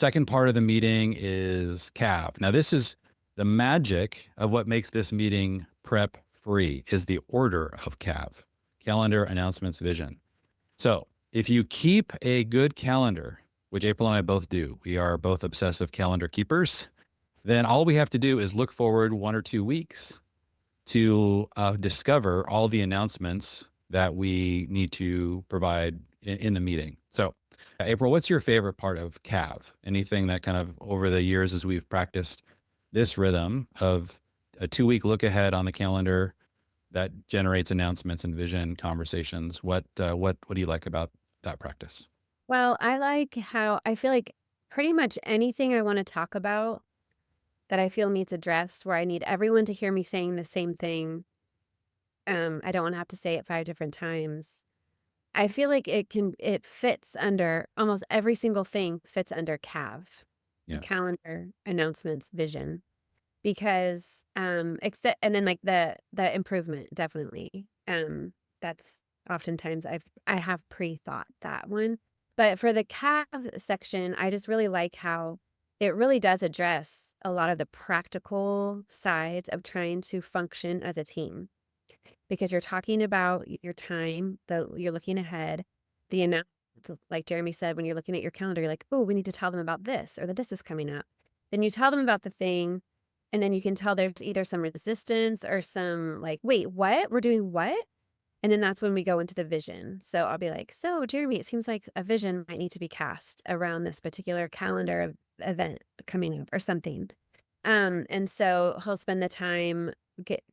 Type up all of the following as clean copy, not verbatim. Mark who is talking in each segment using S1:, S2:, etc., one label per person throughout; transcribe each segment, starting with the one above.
S1: Second part of the meeting is C.A.V. Now, this is the magic of what makes this meeting prep free is the order of C.A.V. Calendar, announcements, vision. So if you keep a good calendar, which April and I both do, we are both obsessive calendar keepers, then all we have to do is look forward 1 or 2 weeks to discover all the announcements that we need to provide in the meeting. So April, what's your favorite part of C.A.V? Anything that kind of over the years as we've practiced this rhythm of a 2-week look ahead on the calendar that generates announcements and vision conversations, what do you like about that practice?
S2: Well, I like how I feel like pretty much anything I wanna talk about that I feel needs addressed, where I need everyone to hear me saying the same thing, I don't wanna have to say it 5 different times. I feel like it fits under almost every single thing fits under CAV,
S1: Yeah.
S2: calendar, announcements, vision, because, except and then, like, the improvement, definitely, that's oftentimes I have pre-thought that one, but for the CAV section, I just really like how it really does address a lot of the practical sides of trying to function as a team. Because you're talking about your time, you're looking ahead, the announce like Jeremy said, when you're looking at your calendar, you're like, "Oh, we need to tell them about this or that this is coming up." Then you tell them about the thing, and then you can tell there's either some resistance or some like, "Wait, what? We're doing what?" And then that's when we go into the vision. So I'll be like, "So, Jeremy, it seems like a vision might need to be cast around this particular calendar event coming up or something." And so he'll spend the time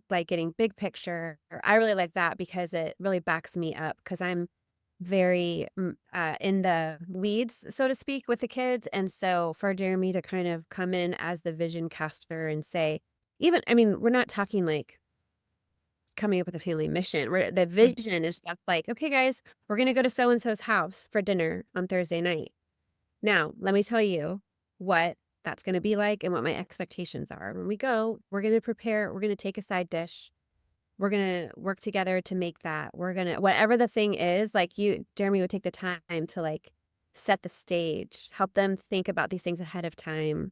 S2: getting big picture. I really like that because it really backs me up because I'm very in the weeds, so to speak, with the kids. And so for Jeremy to kind of come in as the vision caster and say, even, I mean, we're not talking like coming up with a family mission. The
S1: Right.
S2: vision is just like, okay, guys, we're going to go to so and so's house for dinner on Thursday night. Now, let me tell you what that's gonna be like and what my expectations are. When we go, we're gonna take a side dish. We're gonna work together to make that. We're gonna whatever the thing is, like Jeremy would take the time to like set the stage, help them think about these things ahead of time,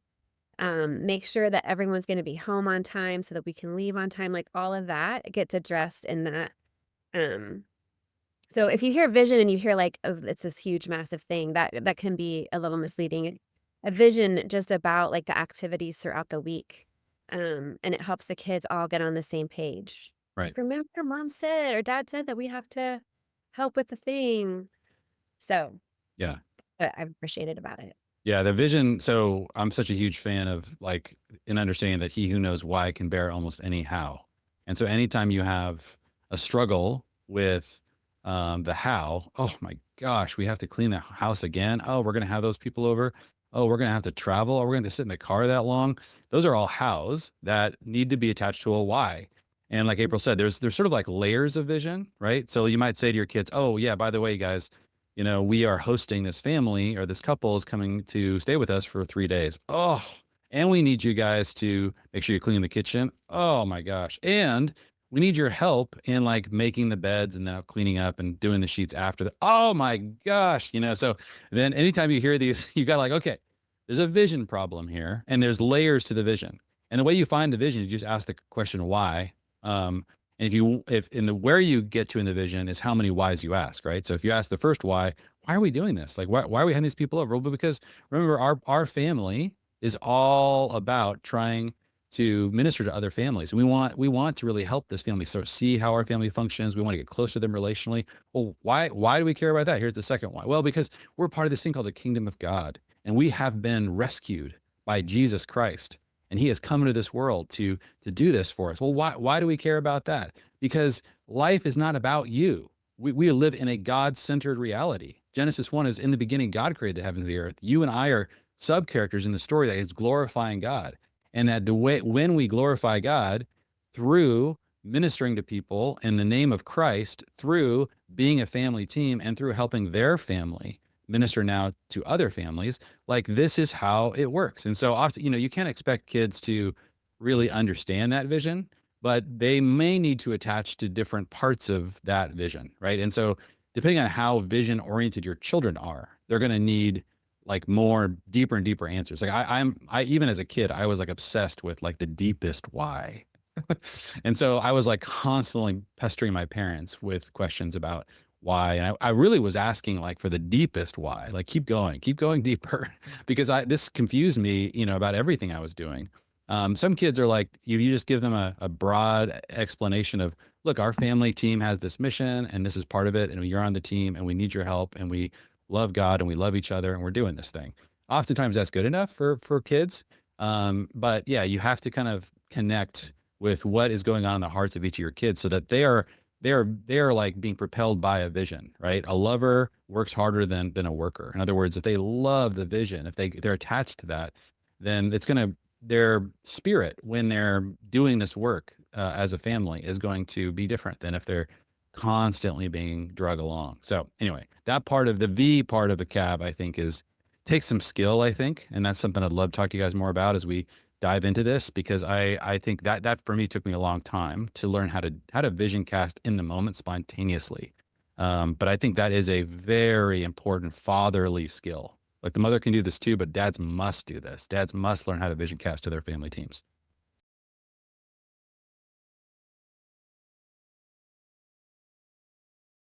S2: make sure that everyone's gonna be home on time so that we can leave on time. Like all of that gets addressed in that. Um, so if you hear vision and you hear like, oh, it's this huge massive thing, that can be a little misleading. A vision just about like the activities throughout the week. And it helps the kids all get on the same page.
S1: Right.
S2: Like, remember mom said or dad said that we have to help with the thing. So
S1: Yeah.
S2: I've appreciated about it.
S1: Yeah, the vision. So I'm such a huge fan of like in understanding that he who knows why can bear almost any how. And so anytime you have a struggle with the how, oh my gosh, we have to clean the house again. Oh, we're going to have those people over. Oh, we're going to have to travel. Oh, we're going to sit in the car that long. Those are all hows that need to be attached to a why. And like April said, there's sort of like layers of vision, right? So you might say to your kids, "Oh yeah, by the way, guys, we are hosting this family or this couple is coming to stay with us for 3 days. Oh, and we need you guys to make sure you clean the kitchen. Oh my gosh. And we need your help in like making the beds and now cleaning up and doing the sheets after that. Oh my gosh. So then anytime you hear these, you got like, okay, there's a vision problem here and there's layers to the vision. And the way you find the vision, you just ask the question why. And if in the where you get to in the vision is how many whys you ask, right? So if you ask the first why are we doing this? Like why are we having these people over? Well, because remember our family is all about trying to minister to other families. And we want to really help this family sort of see how our family functions. We want to get close to them relationally. Well, why do we care about that? Here's the second why. Well, because we're part of this thing called the kingdom of God, and we have been rescued by Jesus Christ and he has come into this world to do this for us. Well, why do we care about that? Because life is not about you. We live in a God-centered reality. Genesis 1 is in the beginning, God created the heavens and the earth. You and I are sub characters in the story that is glorifying God. And that the way when we glorify God through ministering to people in the name of Christ, through being a family team, and through helping their family minister now to other families, like this is how it works. And so often, you can't expect kids to really understand that vision, but they may need to attach to different parts of that vision, right? And so depending on how vision oriented your children are, they're going to need like more deeper and deeper answers. Like I even as a kid, I was like obsessed with like the deepest why. And so I was like constantly pestering my parents with questions about why. And I really was asking like for the deepest why, like keep going deeper because this confused me, about everything I was doing. Some kids are like, you just give them a broad explanation of, look, our family team has this mission and this is part of it. And you're on the team and we need your help and we love God and we love each other and we're doing this thing. Oftentimes that's good enough for kids. But yeah, you have to kind of connect with what is going on in the hearts of each of your kids so that they are like being propelled by a vision, right? A lover works harder than a worker. In other words, if they love the vision, if they're attached to that, then it's going to their spirit when they're doing this work as a family is going to be different than if they're constantly being drug along. So anyway, that part of the V part of the C.A.V, I think, is takes some skill, I think, and that's something I'd love to talk to you guys more about as we dive into this because I think that for me took me a long time to learn how to vision cast in the moment spontaneously. But I think that is a very important fatherly skill. Like the mother can do this too, but dads must do this. Dads must learn how to vision cast to their family teams.